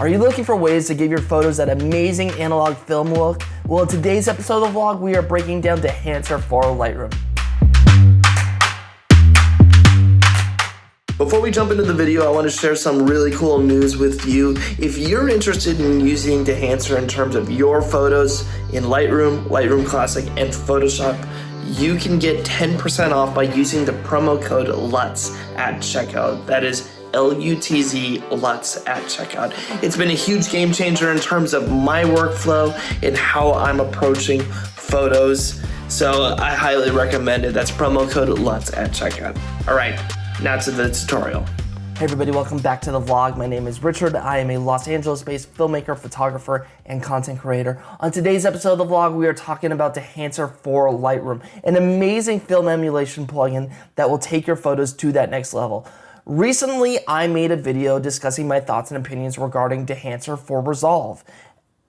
Are you looking for ways to give your photos that amazing analog film look? Well, in today's episode of the vlog, we are breaking down Dehancer for Lightroom. Before we jump into the video, I want to share some really cool news with you. If you're interested in using Dehancer in terms of your photos in Lightroom, Lightroom Classic, and Photoshop, you can get 10% off by using the promo code Lutz at checkout. That is Lutz, Lutz at checkout. It's been a huge game changer in terms of my workflow and how I'm approaching photos. So I highly recommend it. That's promo code Lutz at checkout. All right, now to the tutorial. Hey everybody, welcome back to the vlog. My name is Richard. I am a Los Angeles-based filmmaker, photographer, and content creator. On today's episode of the vlog, we are talking about Dehancer for Lightroom, an amazing film emulation plugin that will take your photos to that next level. Recently, I made a video discussing my thoughts and opinions regarding Dehancer for Resolve.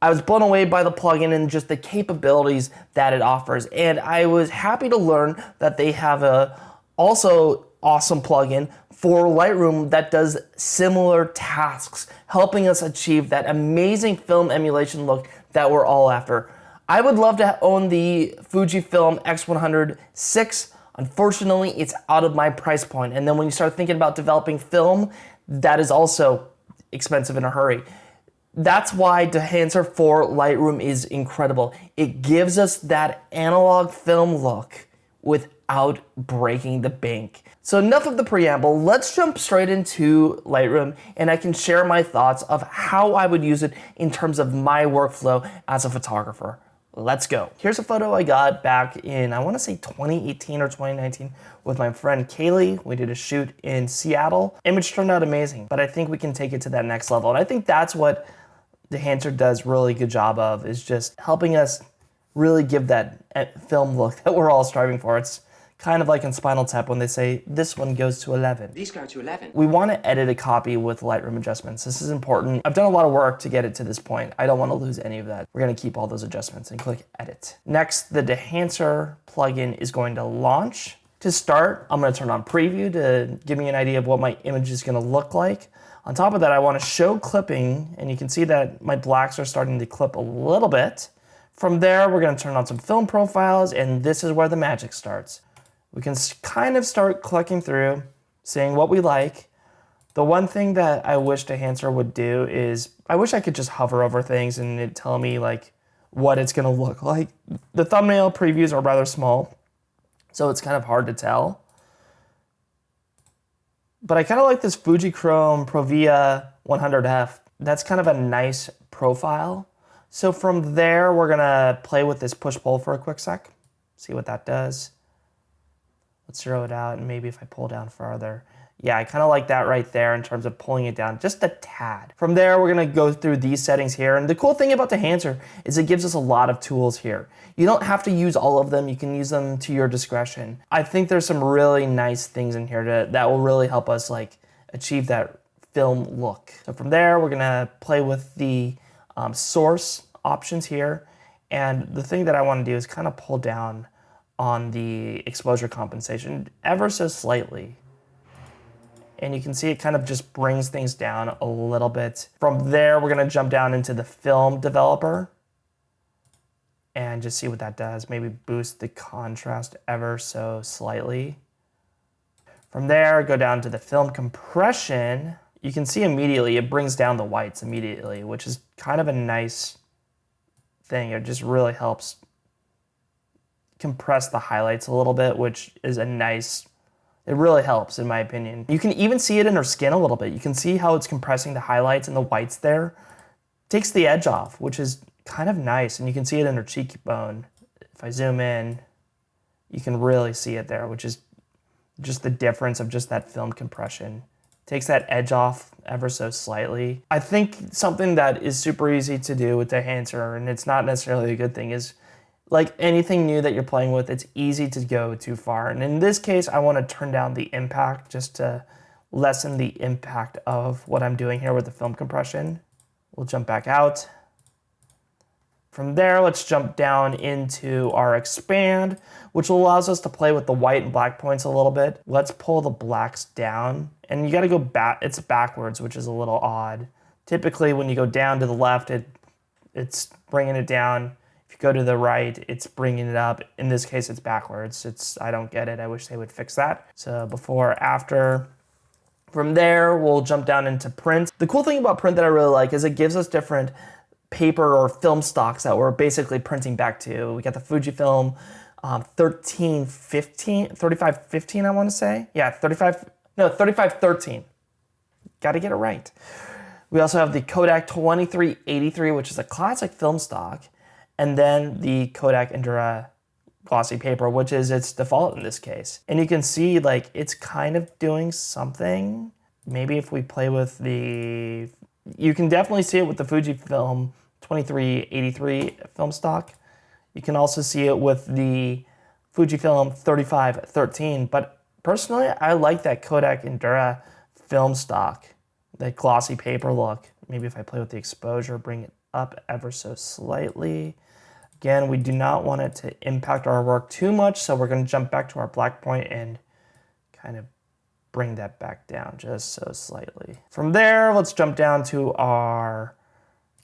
I was blown away by the plugin and just the capabilities that it offers, and I was happy to learn that they have a also awesome plugin for Lightroom that does similar tasks, helping us achieve that amazing film emulation look that we're all after. I would love to own the Fujifilm X100 VI. Unfortunately, it's out of my price point. And then when you start thinking about developing film, that is also expensive in a hurry. That's why Dehancer for Lightroom is incredible. It gives us that analog film look without breaking the bank. So enough of the preamble, let's jump straight into Lightroom and I can share my thoughts of how I would use it in terms of my workflow as a photographer. Let's go. Here's a photo I got back in, I want to say 2018 or 2019 with my friend Keli. We did a shoot in Seattle. Image turned out amazing, but I think we can take it to that next level. And I think that's what Dehancer does really good job of, is just helping us really give that film look that we're all striving for. It's kind of like in Spinal Tap when they say, this one goes to 11. These go to 11. We want to edit a copy with Lightroom adjustments. This is important. I've done a lot of work to get it to this point. I don't want to lose any of that. We're going to keep all those adjustments and click edit. Next, the Dehancer plugin is going to launch. To start, I'm going to turn on preview to give me an idea of what my image is going to look like. On top of that, I want to show clipping, and you can see that my blacks are starting to clip a little bit. From there, we're going to turn on some film profiles, and this is where the magic starts. We can kind of start clicking through, seeing what we like. The one thing that I wish Dehancer would do is, I wish I could just hover over things and it'd tell me like what it's gonna look like. The thumbnail previews are rather small, so it's kind of hard to tell. But I kind of like this Fujichrome Provia 100F. That's kind of a nice profile. So from there, we're gonna play with this push-pull for a quick sec, see what that does. Let's zero it out, and maybe if I pull down farther. Yeah, I kind of like that right there in terms of pulling it down just a tad. From there, we're gonna go through these settings here. And the cool thing about Dehancer is it gives us a lot of tools here. You don't have to use all of them. You can use them to your discretion. I think there's some really nice things in here that will really help us like achieve that film look. So from there, we're gonna play with the source options here. And the thing that I wanna do is kind of pull down on the exposure compensation ever so slightly. And you can see it kind of just brings things down a little bit. From there, we're gonna jump down into the film developer and just see what that does. Maybe boost the contrast ever so slightly. From there, go down to the film compression. You can see immediately, it brings down the whites immediately, which is kind of a nice thing. It just really helps compress the highlights a little bit, which is a nice, it really helps in my opinion. You can even see it in her skin a little bit. You can see how it's compressing the highlights and the whites there. Takes the edge off, which is kind of nice. And you can see it in her cheekbone. If I zoom in, you can really see it there, which is just the difference of just that film compression. Takes that edge off ever so slightly. I think something that is super easy to do with Dehancer, and it's not necessarily a good thing, is like anything new that you're playing with, it's easy to go too far. And in this case, I want to turn down the impact just to lessen the impact of what I'm doing here with the film compression. We'll jump back out. From there, let's jump down into our expand, which allows us to play with the white and black points a little bit. Let's pull the blacks down, and you gotta go back, it's backwards, which is a little odd. Typically, when you go down to the left, it's bringing it down. If you go to the right, it's bringing it up. In this case, it's backwards. I don't get it. I wish they would fix that. So before, after. From there, we'll jump down into print. The cool thing about print that I really like is it gives us different paper or film stocks that we're basically printing back to. We got the Fujifilm 3515, I want to say. Yeah, 3513. Got to get it right. We also have the Kodak 2383, which is a classic film stock, and then the Kodak Indura glossy paper, which is its default in this case. And you can see like it's kind of doing something. Maybe if we play with you can definitely see it with the Fujifilm 2383 film stock. You can also see it with the Fujifilm 3513, but personally, I like that Kodak Indura film stock, that glossy paper look. Maybe if I play with the exposure, bring it up ever so slightly. Again, we do not want it to impact our work too much, so we're going to jump back to our black point and kind of bring that back down just so slightly. From there, let's jump down to our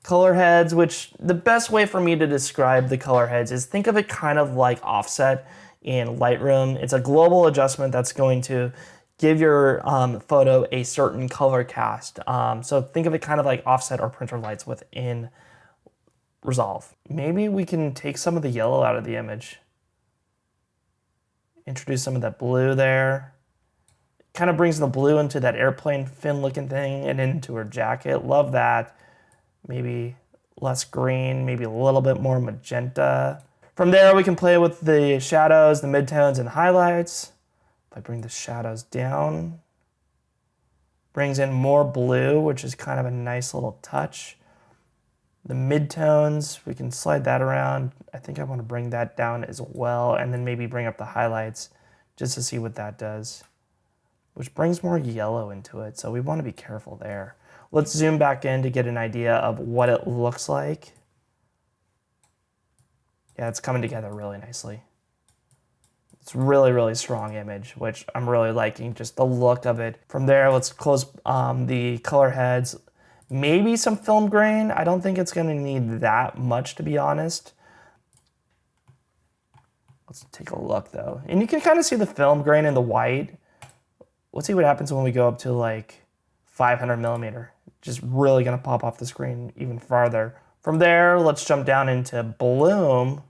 color heads, which the best way for me to describe the color heads is think of it kind of like offset in Lightroom. It's a global adjustment that's going to give your photo a certain color cast. So think of it kind of like offset or printer lights within Resolve. Maybe we can take some of the yellow out of the image. Introduce some of that blue there. Kind of brings the blue into that airplane fin looking thing and into her jacket. Love that. Maybe less green, maybe a little bit more magenta. From there, we can play with the shadows, the midtones, and highlights. If I bring the shadows down, brings in more blue, which is kind of a nice little touch. The midtones, we can slide that around. I think I want to bring that down as well, and then maybe bring up the highlights just to see what that does, which brings more yellow into it, so we want to be careful there. Let's zoom back in to get an idea of what it looks like. Yeah, it's coming together really nicely. It's really, really strong image, which I'm really liking, just the look of it. From there, let's close the color heads. Maybe some film grain. I don't think it's going to need that much, to be honest. Let's take a look, though. And you can kind of see the film grain in the white. Let's see what happens when we go up to like 500 millimeter. Just really going to pop off the screen even farther. From there, let's jump down into bloom.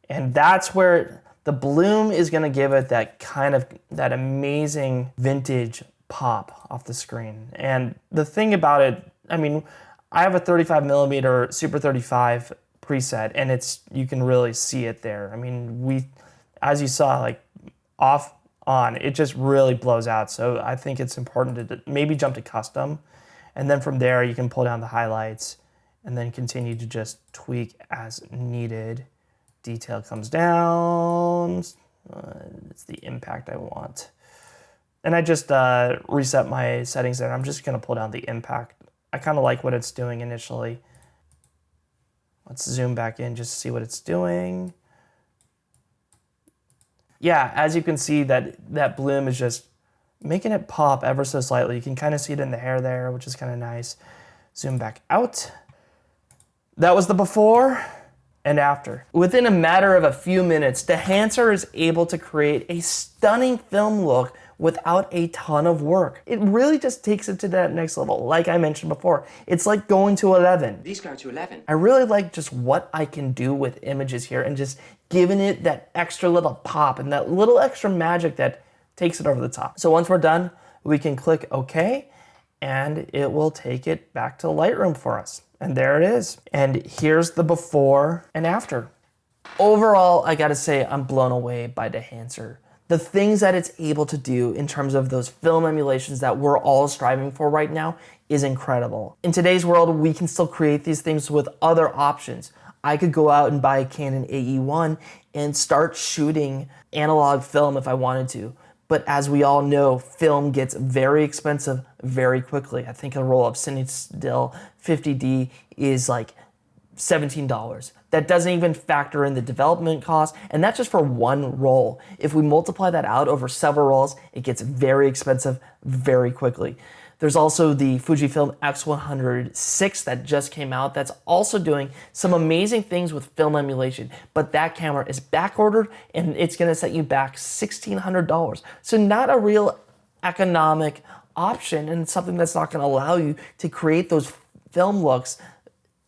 And that's where the bloom is going to give it that kind of, that amazing vintage pop off the screen. And the thing about it, I mean, I have a 35 millimeter Super 35 preset, and you can really see it there. I mean, as you saw, like off on, it just really blows out. So I think it's important to maybe jump to custom, and then from there you can pull down the highlights and then continue to just tweak as needed. Detail comes down. It's the impact I want. And I just reset my settings there. I'm just going to pull down the impact. I kind of like what it's doing initially. Let's zoom back in just to see what it's doing. Yeah, as you can see, that bloom is just making it pop ever so slightly. You can kind of see it in the hair there, which is kind of nice. Zoom back out. That was the before and after. Within a matter of a few minutes, Dehancer is able to create a stunning film look without a ton of work. It really just takes it to that next level. Like I mentioned before, it's like going to 11. These go to 11. I really like just what I can do with images here and just giving it that extra little pop and that little extra magic that takes it over the top. So once we're done, we can click OK, and it will take it back to Lightroom for us. And there it is. And here's the before and after. Overall, I gotta say, I'm blown away by Dehancer. The things that it's able to do in terms of those film emulations that we're all striving for right now is incredible. In today's world, we can still create these things with other options. I could go out and buy a Canon AE1 and start shooting analog film if I wanted to. But as we all know, film gets very expensive very quickly. I think a roll of Cine Still 50D is like $17. That doesn't even factor in the development cost, and that's just for one roll. If we multiply that out over several rolls, it gets very expensive very quickly. There's also the Fujifilm X106 that just came out that's also doing some amazing things with film emulation, but that camera is back ordered and it's gonna set you back $1,600. So not a real economic option, and something that's not gonna allow you to create those film looks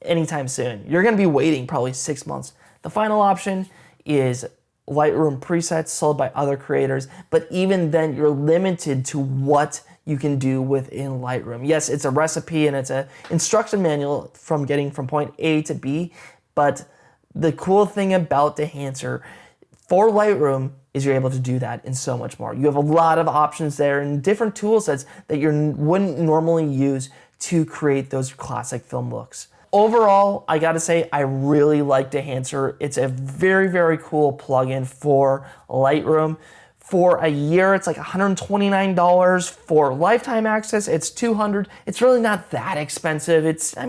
anytime soon. You're gonna be waiting probably 6 months. The final option is Lightroom presets sold by other creators, but even then you're limited to what you can do within Lightroom. Yes, it's a recipe and it's an instruction manual from getting from point A to B, but the cool thing about Dehancer for Lightroom is you're able to do that and so much more. You have a lot of options there and different tool sets that you wouldn't normally use to create those classic film looks. Overall, I gotta say, I really like Dehancer. It's a very, very cool plugin for Lightroom. For a year, it's like $129. For lifetime access, it's $200. It's really not that expensive. It's a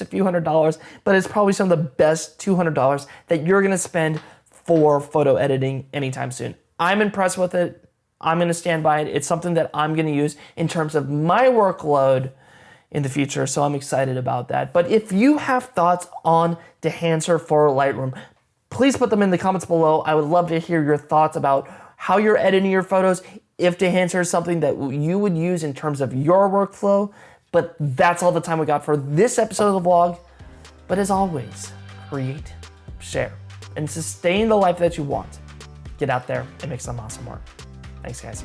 few $100s, but it's probably some of the best $200 that you're gonna spend for photo editing anytime soon. I'm impressed with it. I'm gonna stand by it. It's something that I'm gonna use in terms of my workload in the future, so I'm excited about that. But if you have thoughts on Dehancer for Lightroom, please put them in the comments below. I would love to hear your thoughts about how you're editing your photos, if Dehancer is something that you would use in terms of your workflow. But that's all the time we got for this episode of the vlog. But as always, create, share, and sustain the life that you want. Get out there and make some awesome work. Thanks, guys.